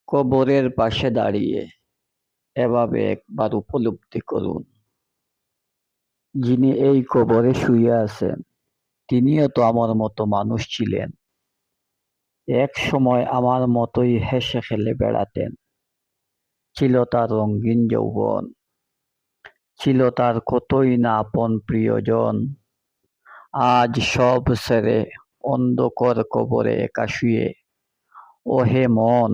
কবরের পাশে দাঁড়িয়ে এভাবে একবার উপলব্ধি করুন, যিনি এই কবরে শুয়ে আছেন তিনিও তো আমার মতো মানুষ ছিলেন। এক সময় আমার মতোই হেসে খেলে বেড়াতেন। ছিল তার রঙিন যৌবন, ছিল তার কতই না আপন প্রিয়জন। আজ সব ছেড়ে অন্ধকার কবরে একা শুয়ে, ওহে মন,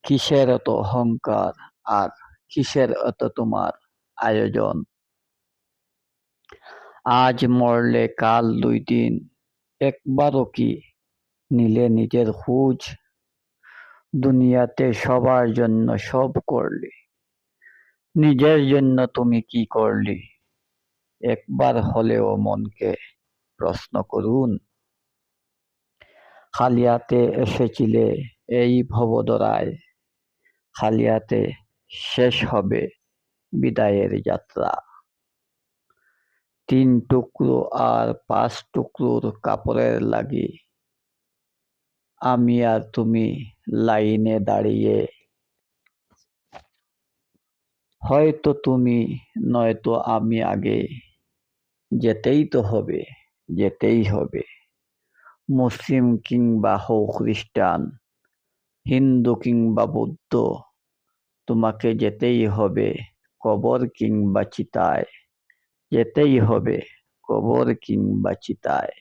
কিসের এত অহংকার, আর কিসের এত তোমার আয়োজন? আজ মরলে কাল 2 দিন, একবারও কি নিলে নিজের খোঁজ? দুনিয়াতে সবার জন্য সব করলি, নিজের জন্য তুমি কি করলি? একবার হলেও মনকে প্রশ্ন করুন। খালি হাতে এসেছিলে এই ভবদরায়, খালি হাতে শেষ হবে বিদায়ের যাত্রা। 3 টুকরো আর 5 টুকরোর কাপড়ের লাগি আমি আর তুমি লাইনে দাঁড়িয়ে, হয়তো তুমি নয়তো আমি আগে, যেতেই তো হবে, যেতেই হবে। মুসলিম কিংবা হও খ্রিস্টান, হিন্দু কিংবা বৌদ্ধ, তোমাকে যেতেই হবে কবর কিংবা চিতায়, যেতেই হবে কবর কিংবা চিতায়।